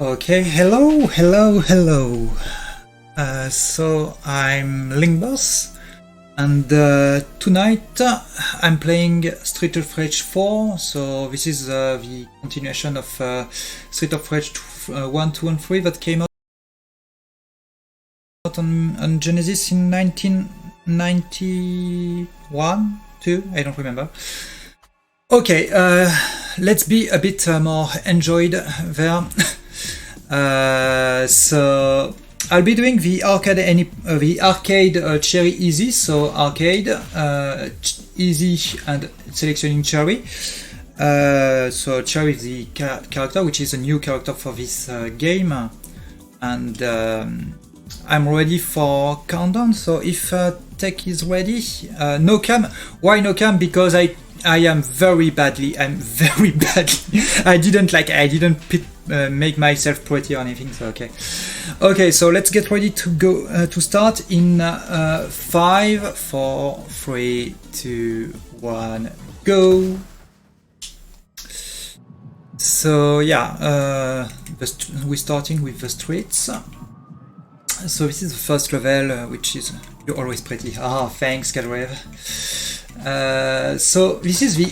Okay, hello. So I'm linkboss, and tonight I'm playing Street of Rage 4. So this is the continuation of Street of Rage 1, 2, and 3 that came out on Genesis in 1991, 2, I don't remember. Okay, let's be a bit more enjoyed there. So I'll be doing the arcade cherry easy, so arcade easy and selectioning cherry. So cherry is the character, which is a new character for this game, and I'm ready for countdown. So if tech is ready, no cam. Why no cam? Because I am very badly. I didn't make myself pretty or anything. So okay. So let's get ready to go to start in 5, 4, 3, 2, 1, go. So yeah, we're starting with the streets. So this is the first level, which is you're always pretty. Ah, thanks, Galrev. So this is the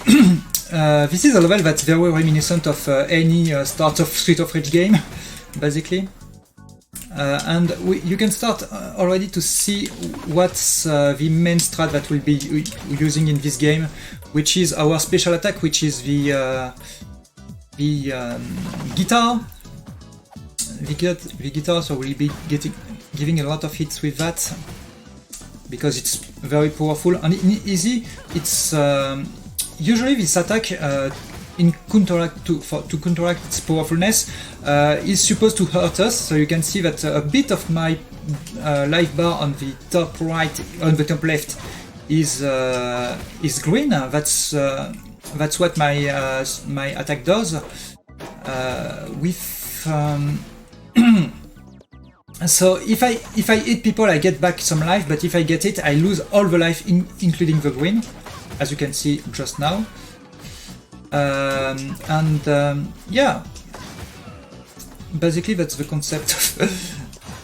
this is a level that's very reminiscent of any start of Street of Rage game, basically. And you can start already to see what's the main strat that we'll be using in this game, which is our special attack, which is the guitar. The guitar, so we'll be giving a lot of hits with that, because it's very powerful. And in easy, it's usually this attack to counteract its powerfulness is supposed to hurt us. So you can see that a bit of my life bar on the top right, on the top left, is green. That's what my attack does. So if I hit people, I get back some life, but if I get hit, I lose all the life, including the green, as you can see just now. Yeah, basically that's the concept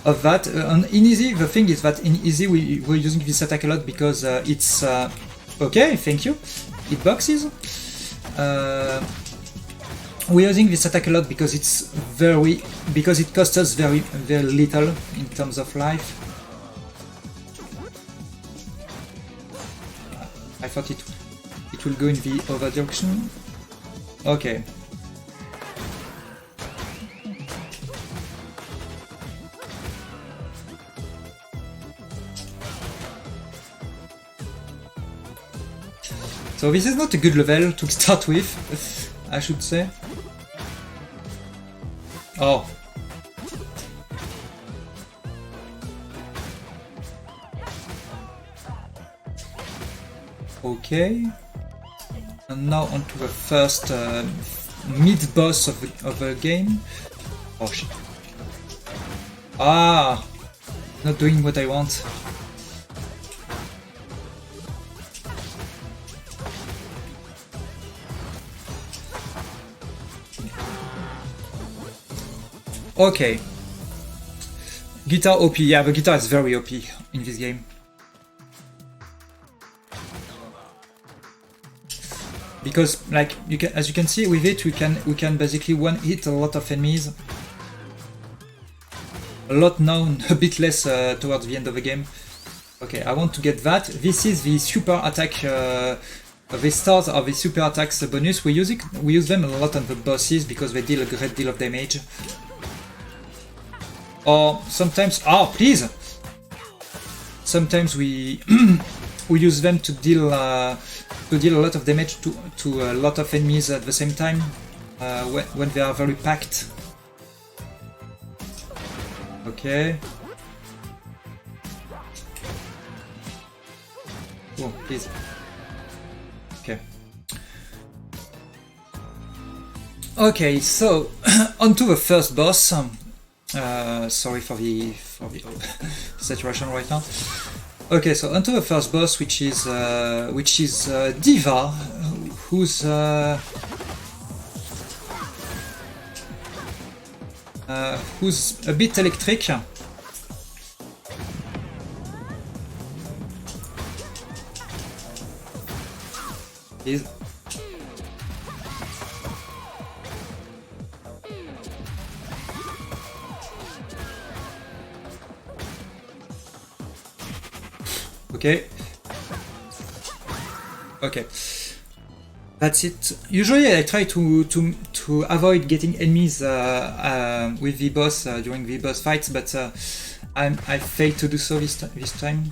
of that. And in easy, the thing is that in easy we're using this attack a lot because it's okay. Thank you. It boxes. We're using this attack a lot because it costs us very little in terms of life. I thought it will go in the other direction. Okay. So this is not a good level to start with, I should say. Oh. Okay. And now on to the first mid-boss of the game. Oh shit. Ah! Not doing what I want. Okay. Guitar OP. Yeah, the guitar is very OP in this game. Because, like, as you can see with it, we can basically one hit a lot of enemies. A lot now, a bit less towards the end of the game. Okay, I want to get that. This is the super attack. The stars are the super attacks bonus. We use them a lot on the bosses because they deal a great deal of damage. Or sometimes, please! Sometimes we use them to deal a lot of damage to a lot of enemies at the same time when they are very packed. Okay. Oh, please. Okay. Okay, so onto the first boss. Sorry for the saturation right now. Okay, so onto the first boss, which is Diva, who's who's a bit electric. Is okay. Okay. That's it. Usually I try to avoid getting enemies with the boss during the boss fights, but I failed to do so this time.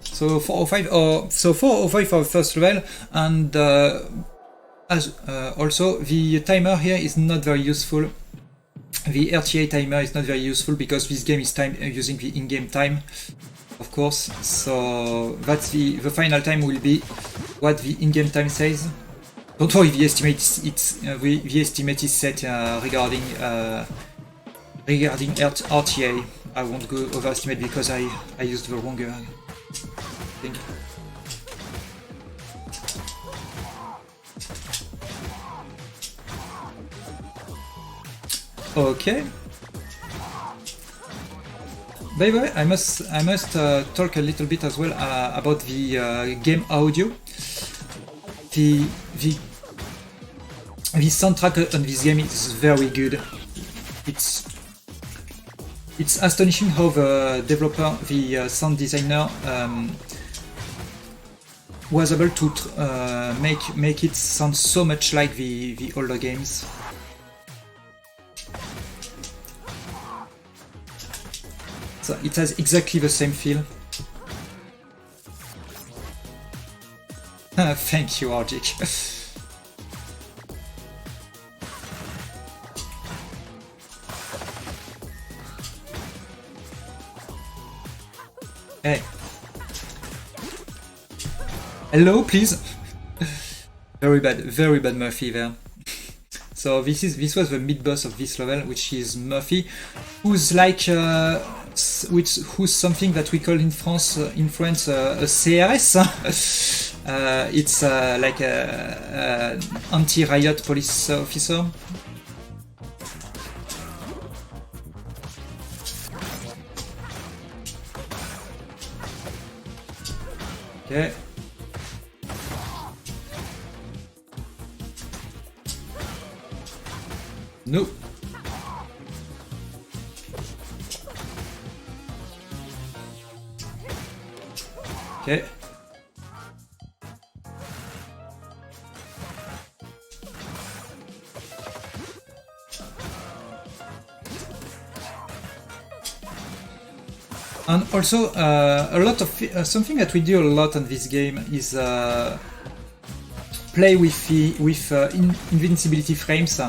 So 405 for the first level, and also the timer here is not very useful. The RTA timer is not very useful because this game is using the in-game time, of course. So that's the final time will be what the in-game time says. Don't worry, the estimate the estimate is set regarding RTA. I won't go overestimate because I used the wrong thing. Okay. By the way, I must talk a little bit as well about the game audio. The soundtrack on this game is very good. It's astonishing how the developer, the sound designer, was able to make it sound so much like the older games. So it has exactly the same feel. Thank you, Arjik. Hey. Hello, please. Very bad Murphy there. So this was the mid boss of this level, which is Murphy, who's like who's something that we call in France a CRS. It's like a anti-riot police officer. Okay. No. Okay. And also, a lot of something that we do a lot on this game is play with invincibility frames,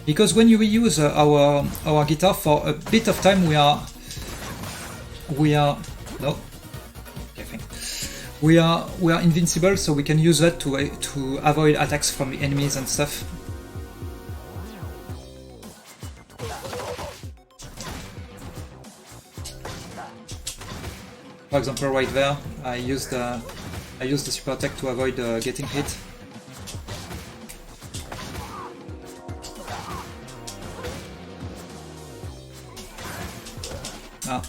because when you use our guitar for a bit of time, we are invincible, so we can use that to avoid attacks from the enemies and stuff. For example, right there, I used the super attack to avoid getting hit. Ah.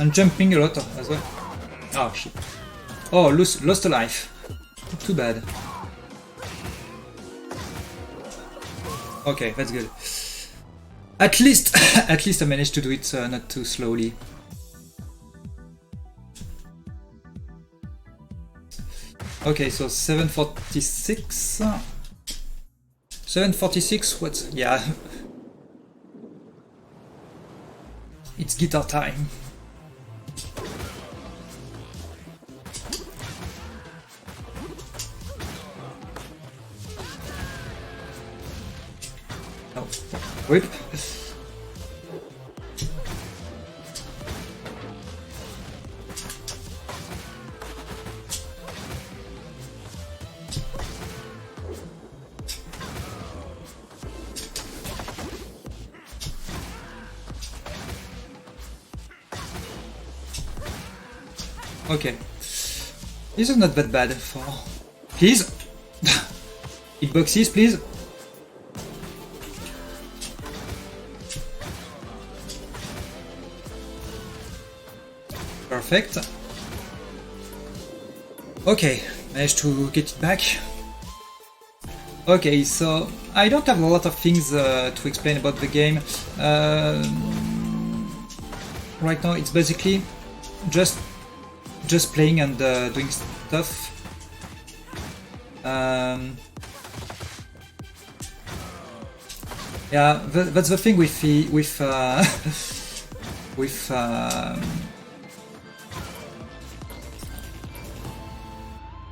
And jumping a lot as well. Oh shit. Oh, lost a life. Too bad. Okay, that's good. At least I managed to do it not too slowly. Okay, so 746. 746, what? Yeah. It's guitar time. Oh, whip. Okay. This is not that bad for... Please! Hitboxes, please! Perfect. Okay, managed to get it back. Okay, so I don't have a lot of things to explain about the game. Right now it's basically just playing and doing stuff. Yeah, that's the thing with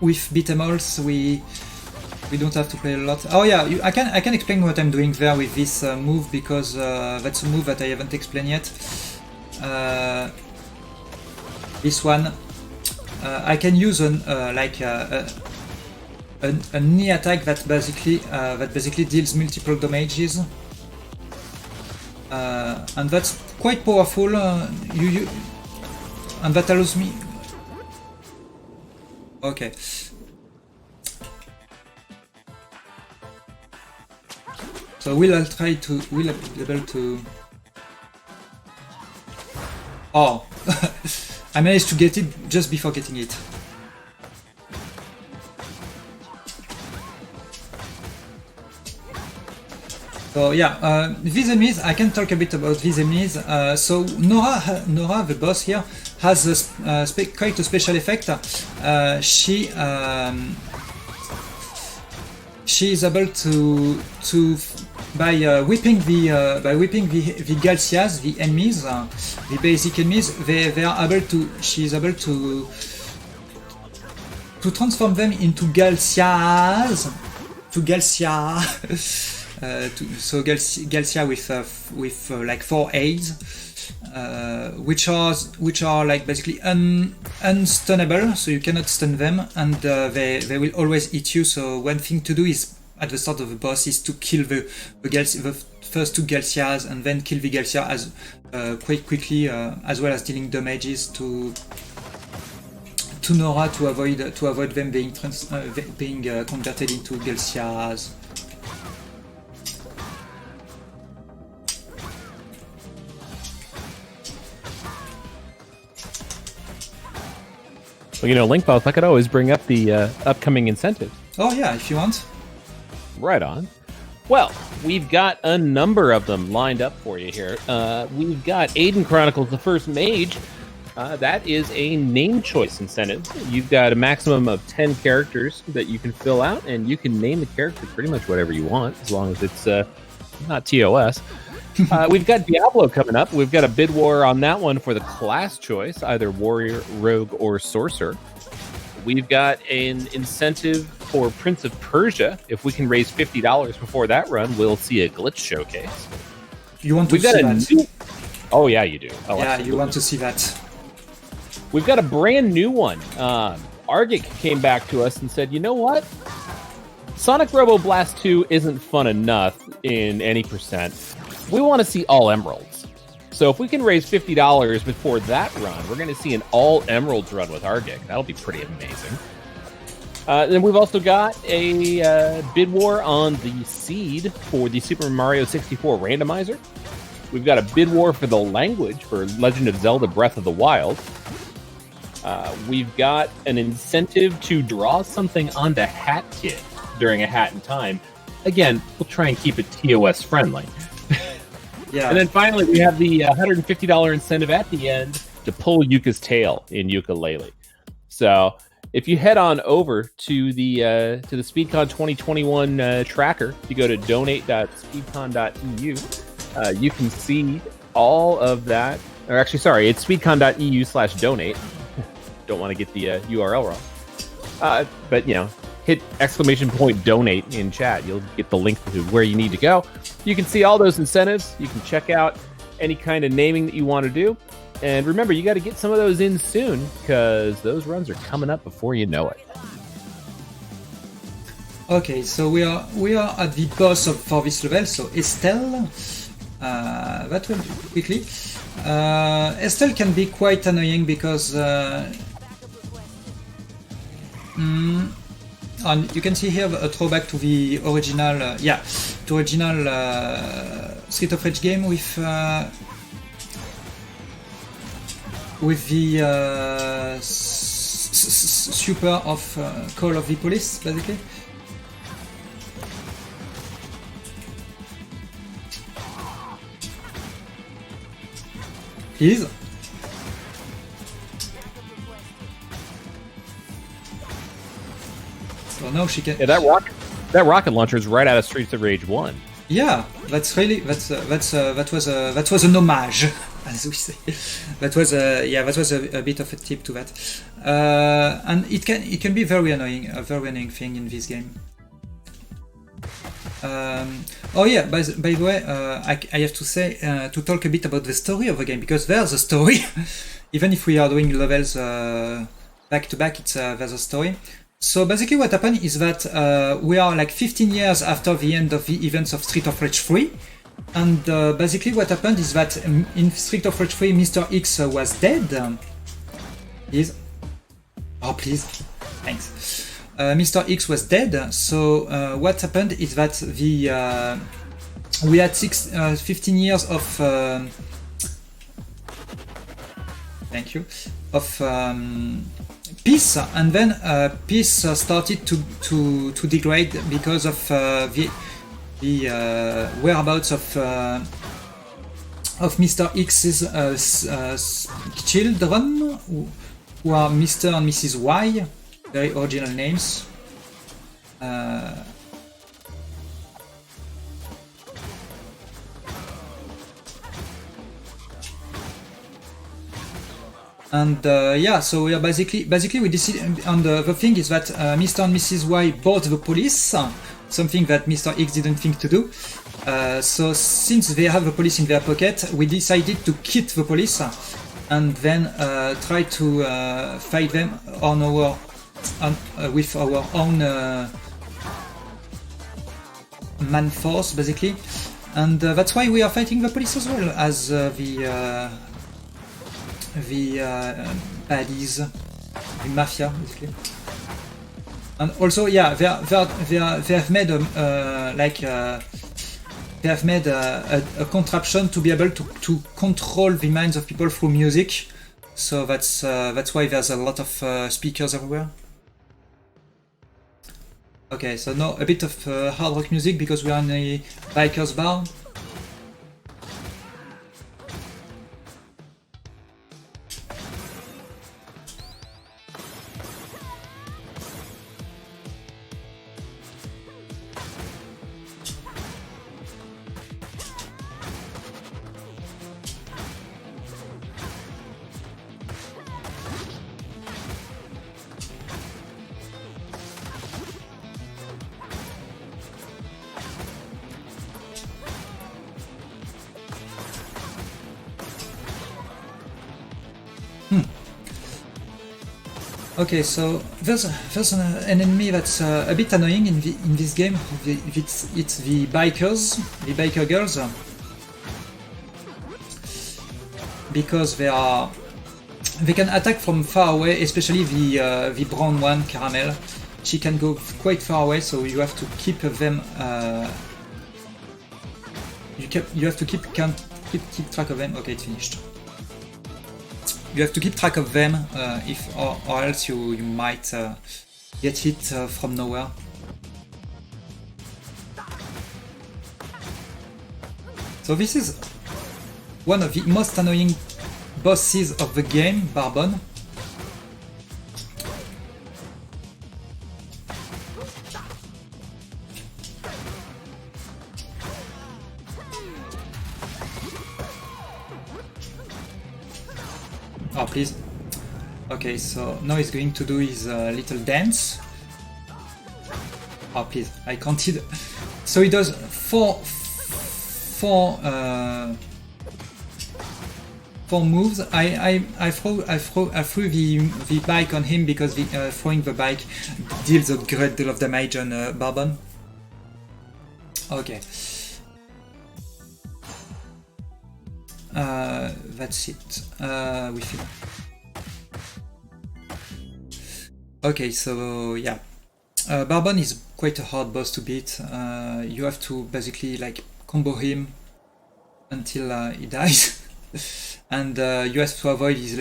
with beat-em-alls, we don't have to play a lot. Oh yeah, I can explain what I'm doing there with this move, because that's a move that I haven't explained yet. This one, I can use a knee attack that basically deals multiple damages, and that's quite powerful. And that allows me. Okay. So we'll be able to. Oh, I managed to get it just before getting it. So yeah, these enemies, I can talk a bit about these enemies. So Nora, the boss here, has quite a special effect. She is able to by whipping the Galcias, the enemies, the basic enemies, they are able to. She is able to transform them into Galcias, to Galcia. So Galcia with like 4 A's, which are like basically unstunnable, so you cannot stun them, and they will always eat you. So one thing to do is at the start of the boss is to kill the first 2 Galcias, and then kill the Galcia as quite quickly, as well as dealing damages to Nora to avoid them being converted into Galcias. Well, you know, linkboss, I could always bring up the upcoming incentives. Oh yeah, if you want. Right on. Well, we've got a number of them lined up for you here. We've got Aiden Chronicles, the First Mage. That is a name choice incentive. You've got a maximum of 10 characters that you can fill out, and you can name the character pretty much whatever you want, as long as it's not TOS. We've got Diablo coming up. We've got a bid war on that one for the class choice, either warrior, rogue, or sorcerer. We've got an incentive for Prince of Persia. If we can raise $50 before that run, we'll see a glitch showcase. You want to see that? Oh yeah, you do. Oh, yeah, absolutely. You want to see that. We've got a brand new one. Argic came back to us and said, you know what? Sonic Robo Blast 2 isn't fun enough in any percent. We want to see all emeralds. So if we can raise $50 before that run, we're going to see an all emeralds run with Argic. That'll be pretty amazing. Then we've also got a bid war on the seed for the Super Mario 64 randomizer. We've got a bid war for the language for Legend of Zelda Breath of the Wild. We've got an incentive to draw something onto Hat Kit during a Hat in Time. Again, we'll try and keep it TOS friendly. Yeah. And then finally, we have the $150 incentive at the end to pull Yuka's tail in Yooka-Laylee. So if you head on over to the SpeedCon 2021 tracker, if you go to donate.speedcon.eu, you can see all of that. Or actually, sorry, it's speedcon.eu/donate. Don't want to get the URL wrong. But, you know, hit !donate in chat. You'll get the link to where you need to go. You can see all those incentives. You can check out any kind of naming that you want to do. And remember, you got to get some of those in soon, because those runs are coming up before you know it. Okay, so we are at the boss for this level. So Estelle, that will quickly. Estelle can be quite annoying because And you can see here a throwback to the original, Street of Rage game with the super of Call of the Police, basically. Please. So now she can. Yeah, that rocket launcher is right out of Streets of Rage 1. Yeah, that's really that was an homage, as we say. That was a bit of a tip to that, and it can be very annoying, a very annoying thing in this game. Oh yeah, by the way, I have to say to talk a bit about the story of the game, because there's a story. Even if we are doing levels back to back, there's a story. So basically what happened is that we are like 15 years after the end of the events of Street of Rage 3, and basically what happened is that in Street of Rage 3 Mr. X was dead. Oh please, thanks. Mr. X was dead, so what happened is that we had 15 years of thank you, of peace, and then peace started to degrade because of the whereabouts of Mr. X's children, who are Mr. and Mrs. Y, very original names. And yeah, so we are basically we decided, and the thing is that Mr. and Mrs. Y bought the police, something that Mr. X didn't think to do. So since they have the police in their pocket, we decided to kit the police and then try to fight them on our with our own man force, basically. And that's why we are fighting the police as well as the baddies, the mafia, basically. And also, yeah, they have made they have made a contraption to be able to control the minds of people through music. So that's why there's a lot of speakers everywhere. Okay, so now a bit of hard rock music because we are in a biker's bar. Okay, so there's an enemy that's a bit annoying in this game. It's the biker girls, because they can attack from far away, especially the brown one, Caramel. She can go quite far away, so you have to keep them. You have to keep track of them. Okay, it's finished. You have to keep track of them, or else you might get hit from nowhere. So this is one of the most annoying bosses of the game, Barbon. Oh, please. Okay, so now he's going to do his little dance. Oh, please, I can't hit. So he does four moves. I threw the bike on him because throwing the bike deals a great deal of damage on Barbon. Okay. That's it. We feel. Okay, so yeah, Barbon is quite a hard boss to beat. You have to basically like combo him until he dies, and you have to avoid his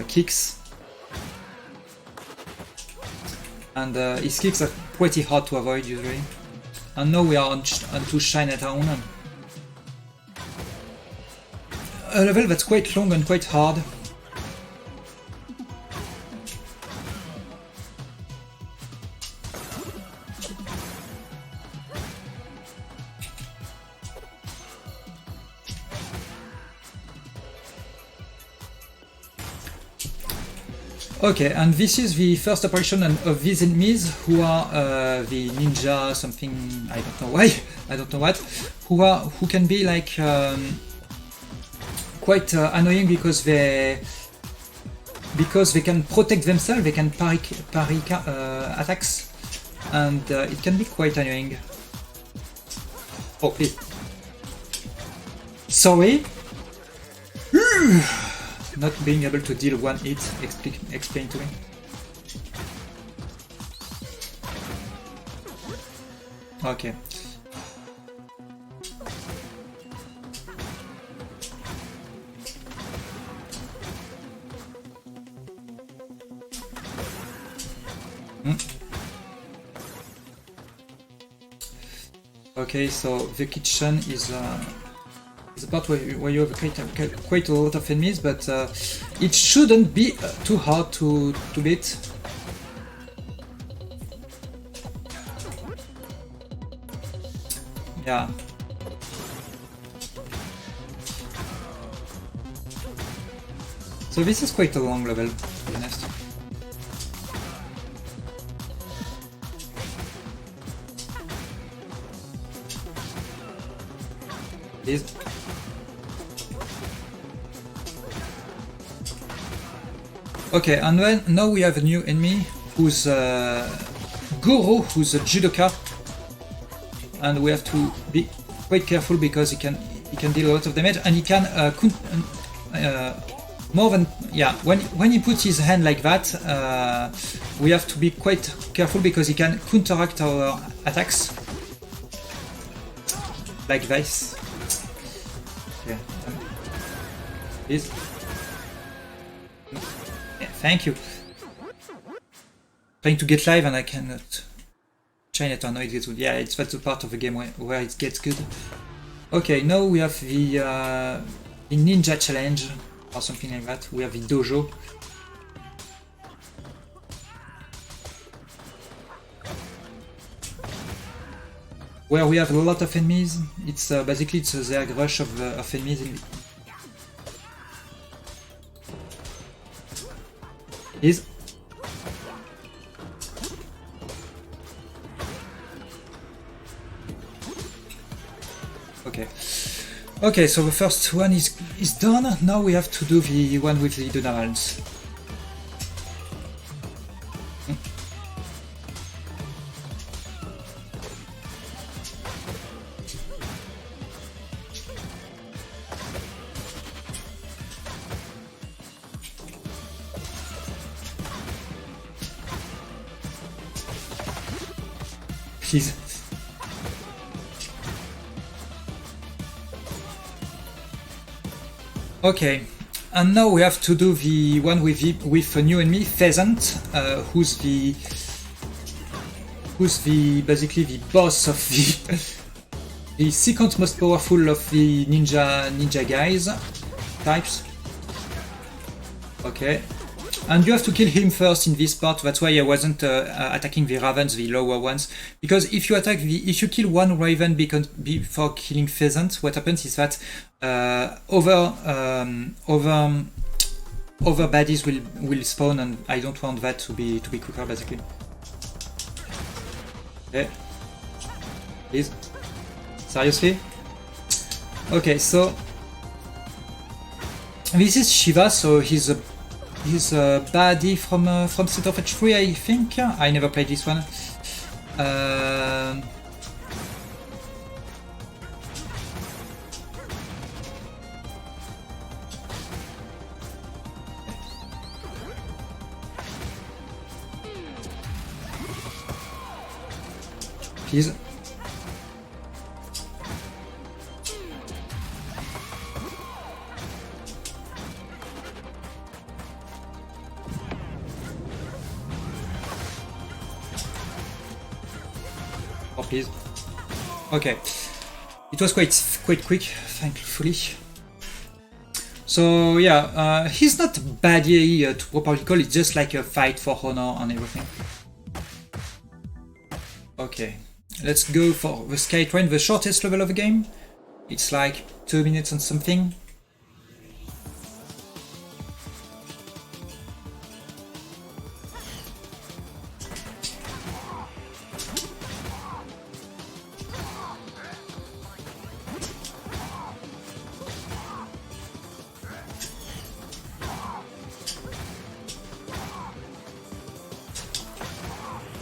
kicks. And his kicks are pretty hard to avoid usually. And now we are on to Chinatown. A level that's quite long and quite hard. Okay, and this is the first apparition of these enemies, who are the ninja something, I don't know why, I don't know what, who can be like quite annoying because they can protect themselves, they can parry attacks, and it can be quite annoying. Oh, please. Sorry. Not being able to deal one hit, explain to me. Okay. Okay, so the kitchen is the part where you have quite a lot of enemies, but it shouldn't be too hard to beat. Yeah. So this is quite a long level, to be honest. Please. Okay, and then now we have a new enemy who's Goro, who's a judoka, and we have to be quite careful because he can deal a lot of damage, and he can more than, yeah, when he puts his hand like that, we have to be quite careful because he can counteract our attacks like this. Yeah. Please. Yeah, thank you. Trying to get live and I cannot. Chinatown, no, it gets good. Yeah, that's the part of the game where it gets good. Okay, now we have the ninja challenge or something like that. We have the dojo. Where we have a lot of enemies. It's basically it's the rush of enemies. Is okay. Okay, so the first one is done. Now we have to do the one with the Donalds. Please. Okay, and now we have to do the one with a new enemy, Pheasant, who's basically the boss of the second most powerful of the ninja guys types. Okay, and you have to kill him first in this part. That's why I wasn't attacking the ravens, the lower ones, because if you kill one raven before killing Pheasant, what happens is that other baddies will spawn, and I don't want that to be quicker, basically. Okay, please, seriously. Okay, so this is Shiva. So he's a baddie from Street of Rage 3, I think. I never played this one. please. Oh, please. Okay. It was quite quick, thankfully. So yeah, he's not bad here to properly call. It's just like a fight for honor and everything. Okay, let's go for the Sky Train, the shortest level of the game. It's like 2 minutes and something.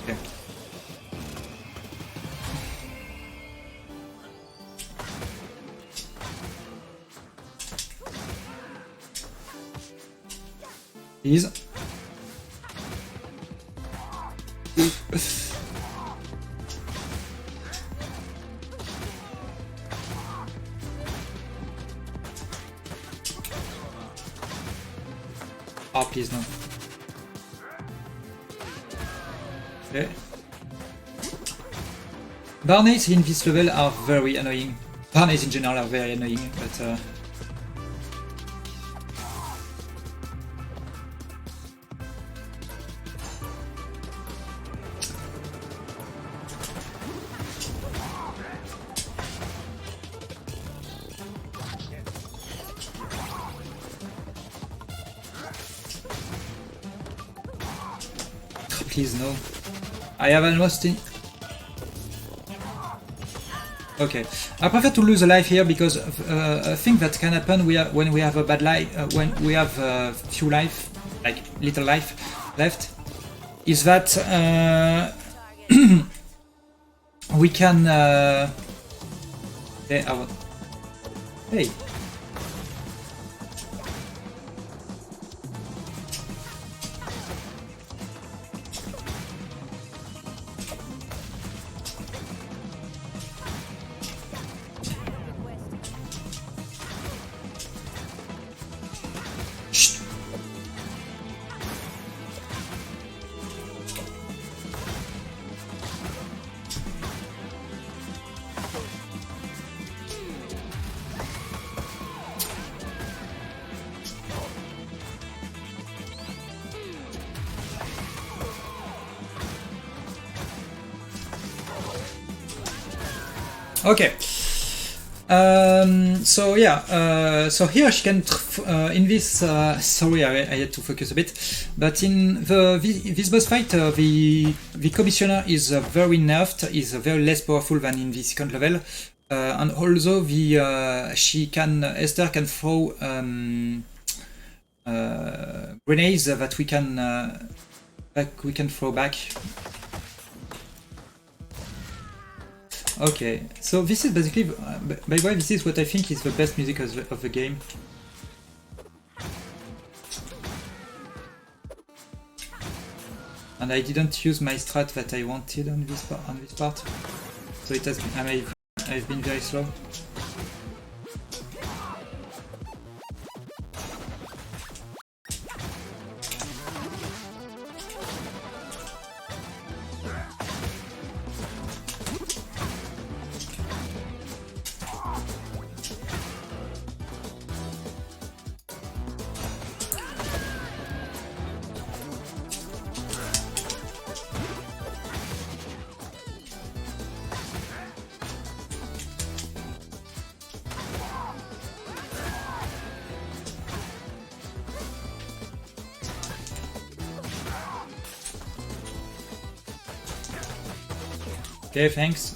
Okay. Please. Oh, please, no. Okay. Barnets in this level are very annoying. Barnets in general are very annoying, but please no. I have almost in. Okay, I prefer to lose a life here because a thing that can happen when we have a bad life, when we have few life, like little life left, is that we can. Hey. Okay. So yeah, so here she can in this. Sorry, I had to focus a bit. But in this boss fight, the commissioner is very nerfed. Is very less powerful than in the second level, and also the Esther can throw grenades that we can throw back. Okay, so this is basically, by the way, this is what I think is the best music of the game. And I didn't use my strat that I wanted on this part, so it has been, I've been very slow. Okay, thanks.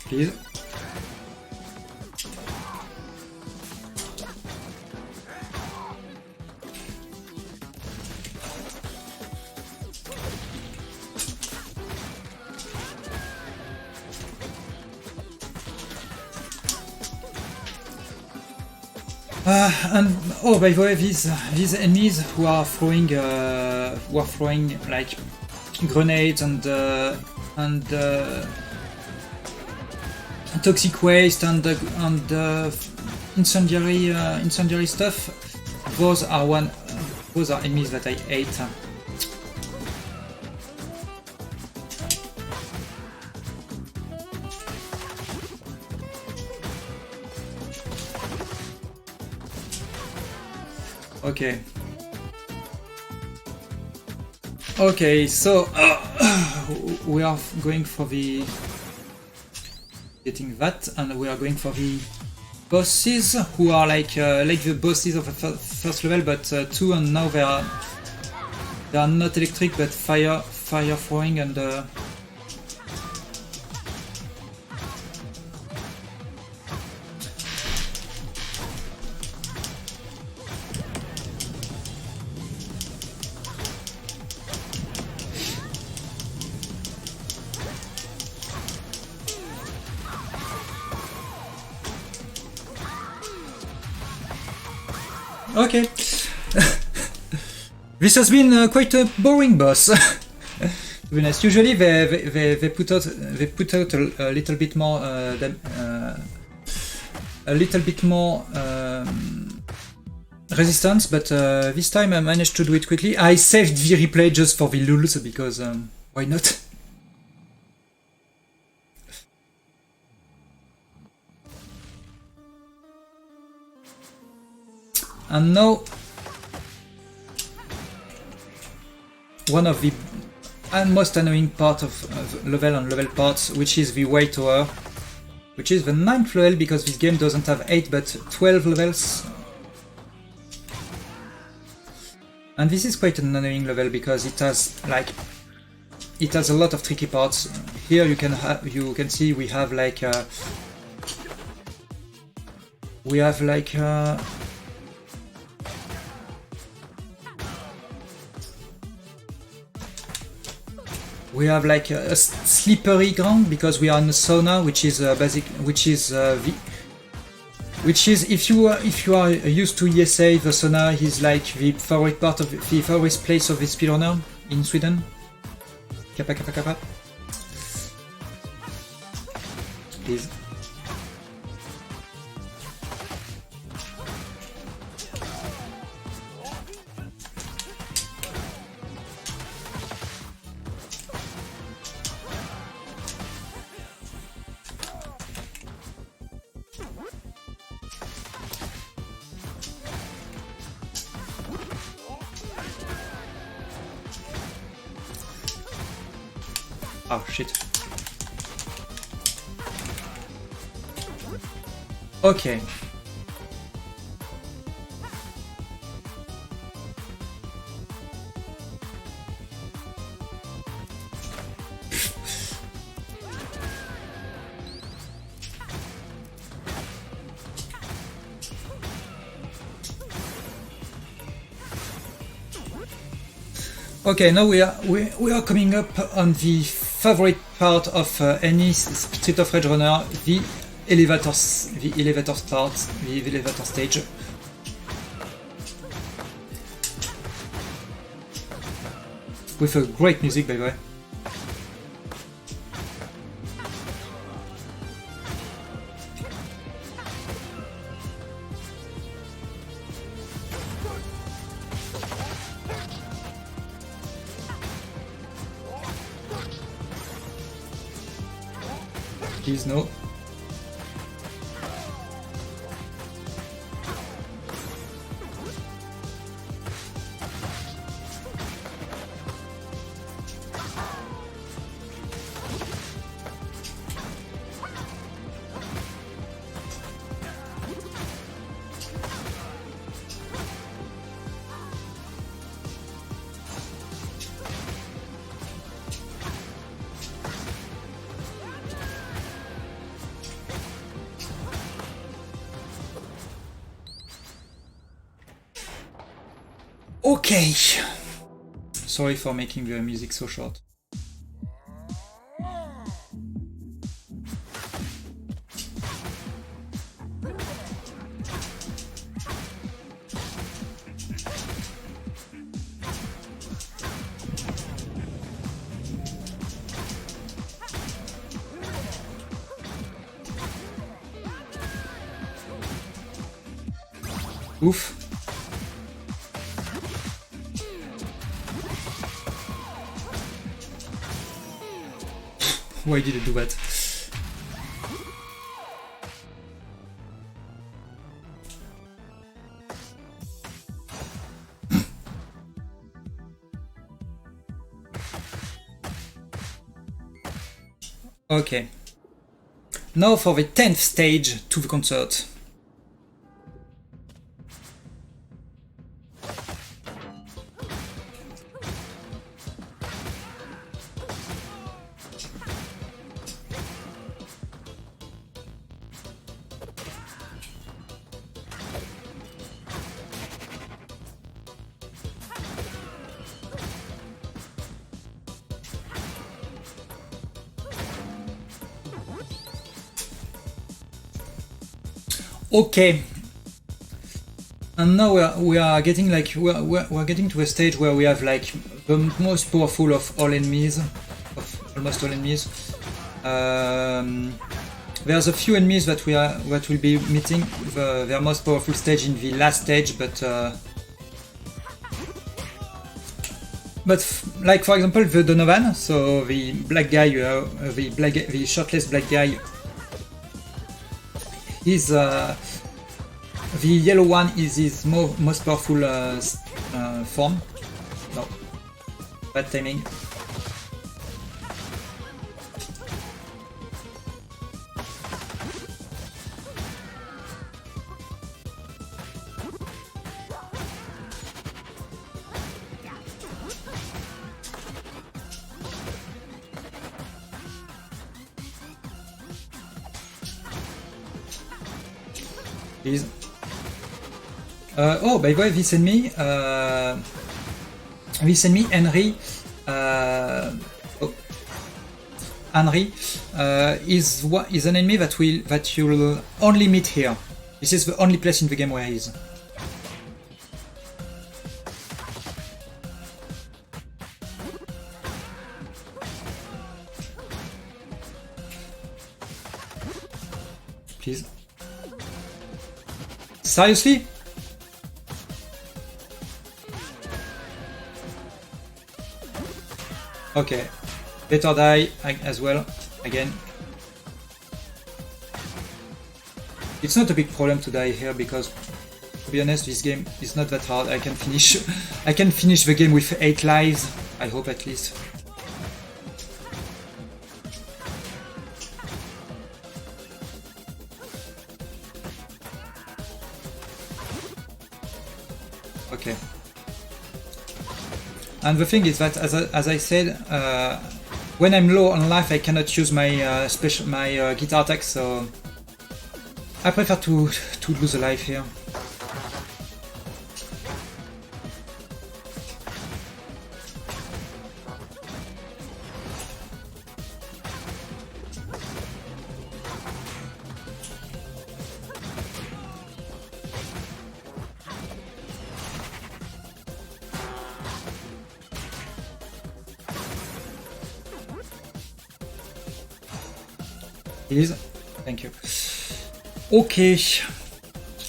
Please. And oh, by the way, these enemies who are throwing like grenades and toxic waste and incendiary stuff. Those are enemies that I hate. Okay. Okay, so we are going for the getting that, and we are going for the bosses who are like the bosses of the first level, but two, and now they are not electric but fire throwing and. Okay. This has been quite a boring boss. To be honest, usually they put out a little bit more resistance, but this time I managed to do it quickly. I saved the replay just for the lulz because why not? And now, one of the most annoying part of level and level parts, which is the way tower, which is the 9th level, because this game doesn't have 8 but 12 levels. And this is quite an annoying level because it has a lot of tricky parts. Here you can see we have like a slippery ground because we are in a sauna, which is if you are used to ESA, the sauna is like the favorite place of the speedrunner in Sweden. Kappa kappa kappa. Please. Oh shit. Okay. Okay, now we are coming up on the favorite part of any Street of Rage runner, the elevator stage. With a great music, by the way. Please no. Okay. Sorry for making the music so short. Oof. Why did I do that? Okay. Now for the 10th stage to the concert. Okay, and now we are getting like we're getting to a stage where we have like the most powerful of all enemies, of almost all enemies. There's a few enemies that will be meeting their most powerful stage in the last stage, but like for example the Donovan, so the black guy, the shirtless black guy. Is the yellow one is his most powerful form. No, bad timing. Please. Oh, by the way, this enemy, Henry, is an enemy that you'll only meet here. This is the only place in the game where he is. Please. Seriously? Okay, better die as well, again. It's not a big problem to die here because, to be honest, this game is not that hard. I can finish the game with 8 lives, I hope at least. Okay. And the thing is that, as I said, when I'm low on life, I cannot use my guitar attack, so I prefer to lose a life here. Please. Thank you. Okay,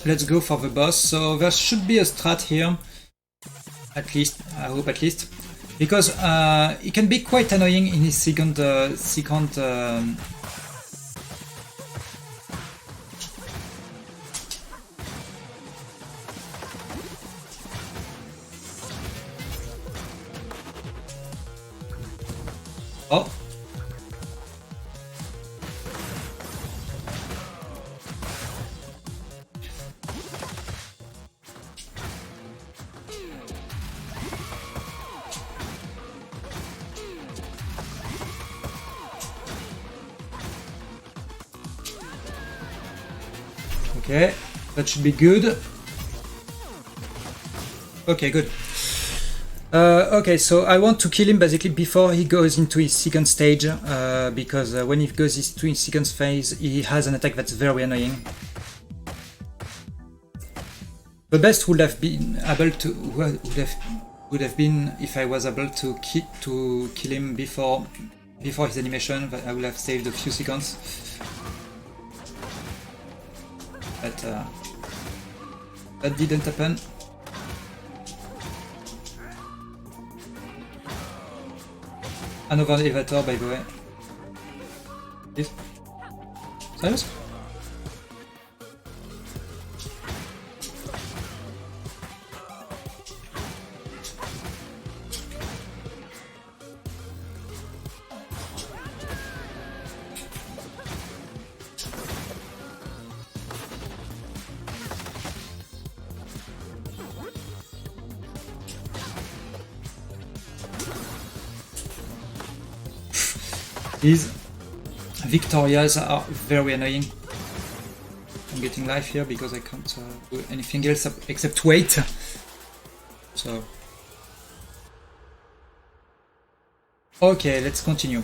let's go for the boss. So there should be a strat here, at least, I hope at least, because it can be quite annoying in his second oh. Okay, that should be good. Okay, good. Okay, so I want to kill him basically before he goes into his second stage, because when he goes into his second phase, he has an attack that's very annoying. The best would have been able to would have been if I was able to kill him before his animation. But I would have saved a few That didn't happen. Another elevator, by the way. This? Serious? These Victorias are very annoying. I'm getting life here because I can't do anything else except wait. So... Okay, let's continue.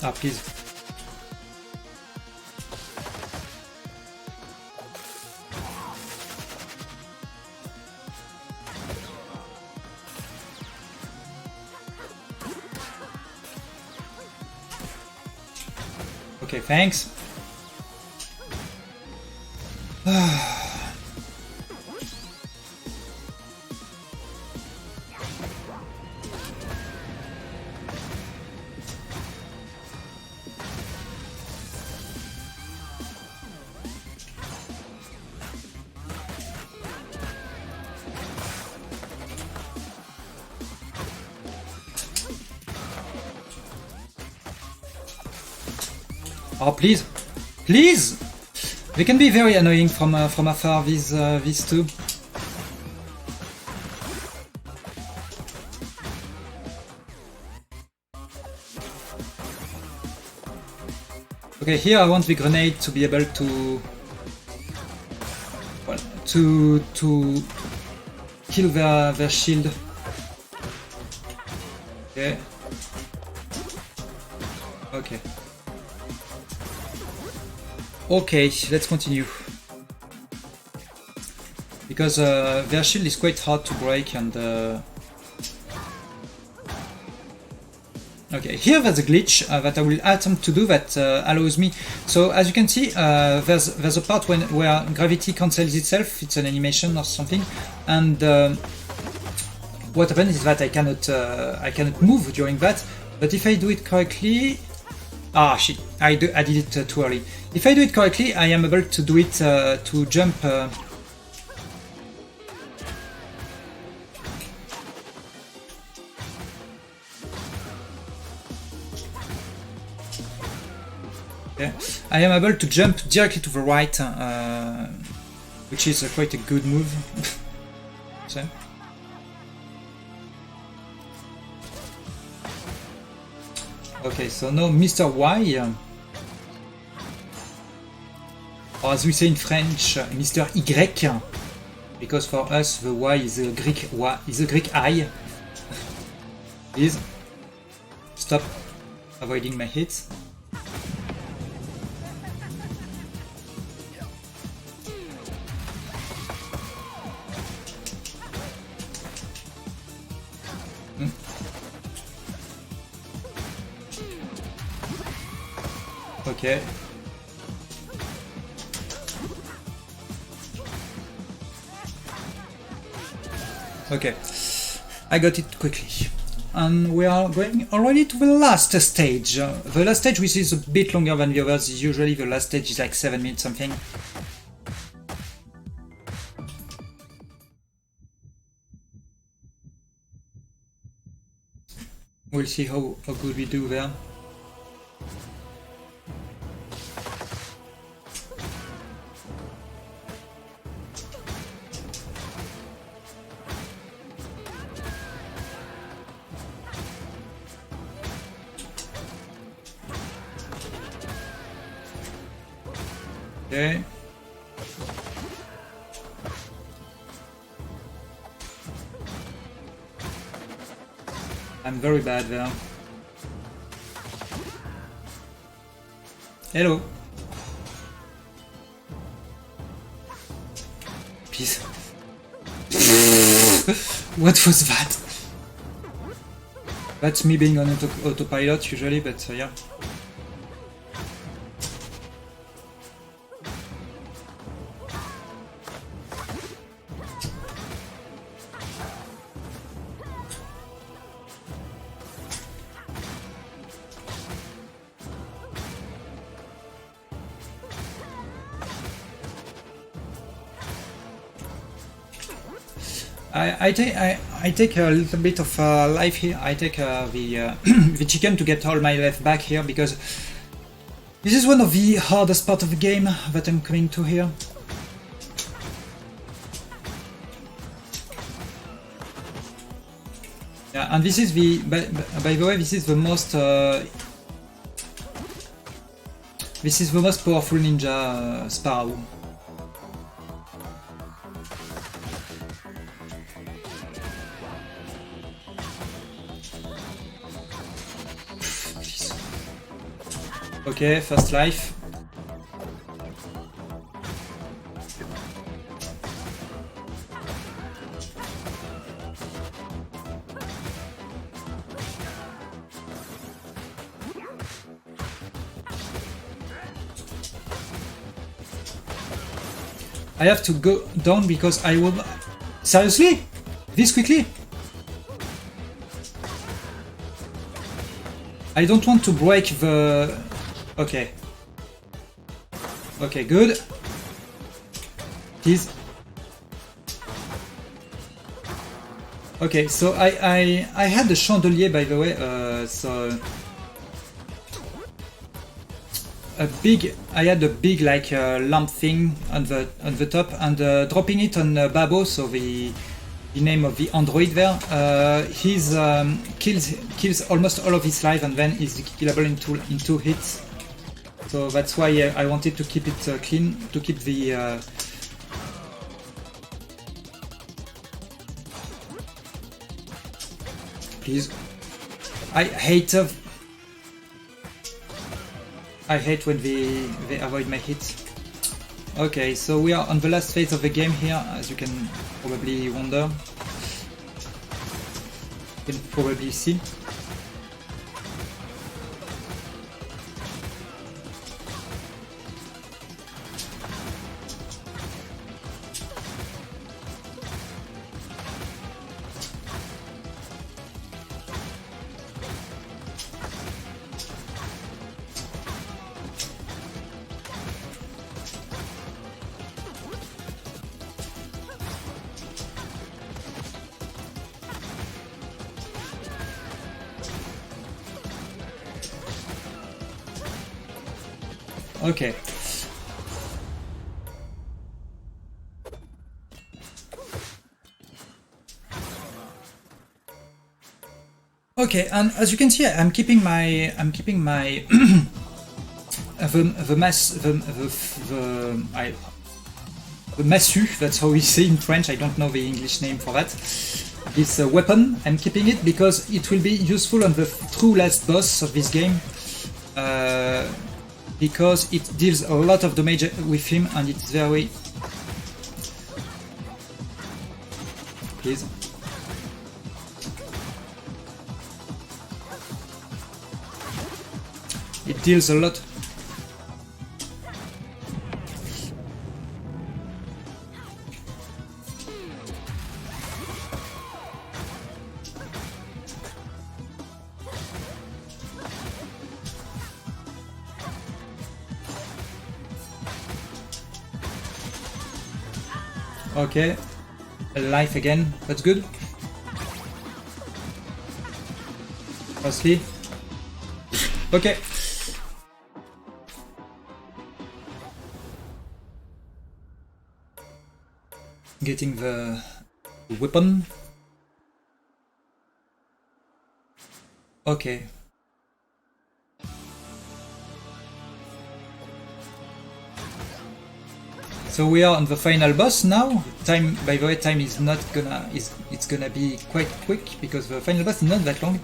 Ah, please. Okay, thanks. Oh, please, please! They can be very annoying from afar. These two. Okay, here I want the grenade to be able to, well, to kill their shield. Okay. Okay. Okay, let's continue. Because their shield is quite hard to break and... Okay, here there's a glitch that I will attempt to do that allows me... So as you can see, there's a part where gravity cancels itself, it's an animation or something, and what happens is that I cannot move during that, but if I do it correctly... Ah shit, I did it too early. If I do it correctly, I am able to do it to jump. Okay. I am able to jump directly to the right, which is quite a good move. So. Okay, so now Mr. Y, or as we say in French, Mr. Y, because for us the Y is a Greek Y, is a Greek I. Please stop avoiding my hits. Okay. Okay, I got it quickly. And we are going already to the last stage. The last stage, which is a bit longer than the others, usually the last stage is like 7 minutes something. We'll see how good we do there. Okay. I'm very bad there. Hello. Peace. What was that? That's me being on autopilot usually, but yeah. I take a little bit of life here. I take the the chicken to get all my life back here because this is one of the hardest part of the game that I'm coming to here. Yeah, and this is the by the way, this is the most powerful ninja Sparrow. Okay, first life. I have to go down because I will... Seriously? This quickly? I don't want to break the... Okay. Okay, good. Please. Okay, so I had a chandelier, by the way, so... I had a big like lamp thing on the top, and dropping it on Babo, so the name of the android there, he's kills almost all of his life, and then is killable in two hits. So that's why I wanted to keep it clean, to keep the please. I hate when they avoid my hits. Okay, so we are on the last phase of the game here, as you can probably wonder. You can probably see. Okay. Okay, and as you can see, I'm keeping my the massue. That's how we say in French. I don't know the English name for that. This weapon, I'm keeping it because it will be useful on the true last boss of this game. Because it deals a lot of damage with him, and it's very... Please. It deals a lot. Okay, life again, that's good. Firstly. Okay. Getting the weapon. Okay. So we are on the final boss now. Time, by the way, time is not gonna it's gonna be quite quick because the final boss is not that long.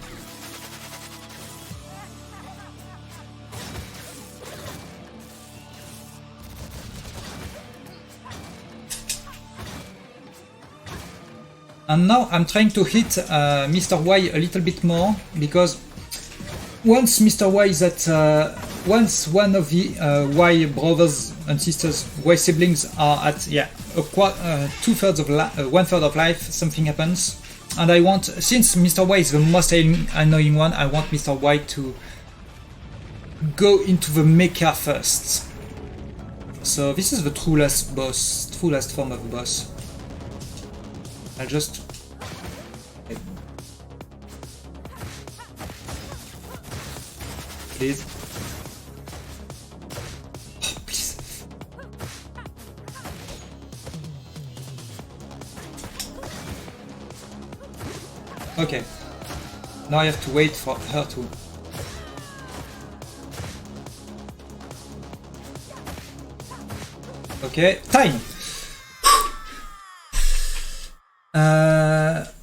And now I'm trying to hit Mr. Y a little bit more because once Mr. Y is at once one of the Y brothers and sisters, Y siblings are at 2/3 of 1/3 of life, something happens, and I want, since Mr. Y is the most annoying one, I want Mr. Y to go into the mecha first. So this is the true last form of the boss. I'll just please. Oh, please. Okay. Now I have to wait for her to. Okay, time.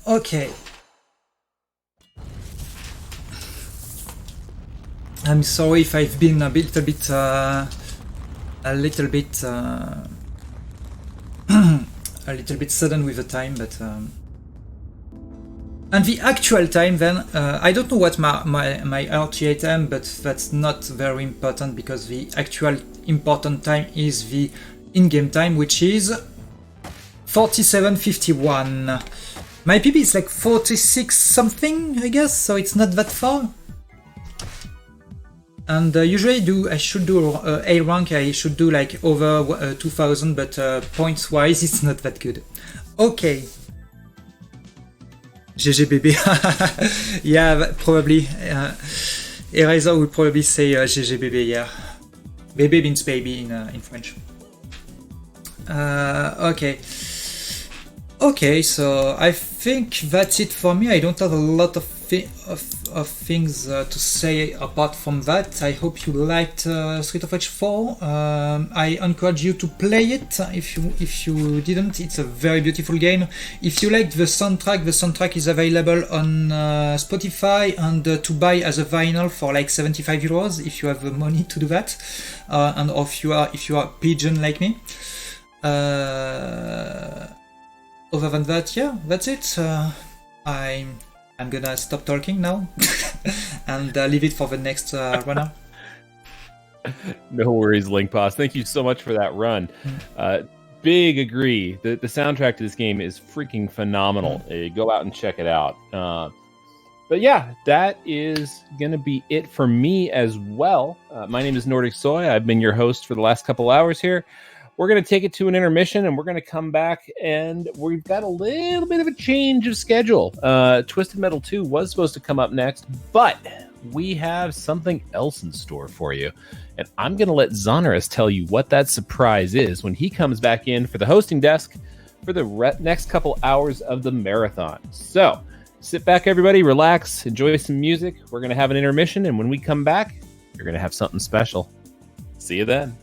Okay. I'm sorry if I've been a little bit a little bit sudden with the time, but and the actual time then, I don't know what my RTA time, but that's not very important because the actual important time is the in-game time, which is 47:51. My PB is like 46 something, I guess, so it's not that far. And usually I should do A rank, I should do like over 2000, but points wise it's not that good. Okay. GG baby. Yeah, probably. Eraser would probably say GG baby, yeah. Bébé means baby in French. Okay. Okay, so I think that's it for me. I don't have a lot of things to say apart from that. I hope you liked Street of Rage 4. I encourage you to play it if you didn't. It's a very beautiful game. If you liked the soundtrack is available on Spotify and to buy as a vinyl for like 75 euros if you have the money to do that, and if you are pigeon like me. Other than that, yeah, that's it. I'm gonna stop talking now and leave it for the next runner. No worries, linkboss. Thank you so much for that run. Big agree. The soundtrack to this game is freaking phenomenal. Go out and check it out. But yeah, that is going to be it for me as well. My name is Nordic Soy. I've been your host for the last couple hours here. We're going to take it to an intermission, and we're going to come back, and we've got a little bit of a change of schedule. Twisted Metal 2 was supposed to come up next, but we have something else in store for you. And I'm going to let Zonorous tell you what that surprise is when he comes back in for the hosting desk for the next couple hours of the marathon. So sit back, everybody, relax, enjoy some music. We're going to have an intermission, and when we come back, you're going to have something special. See you then.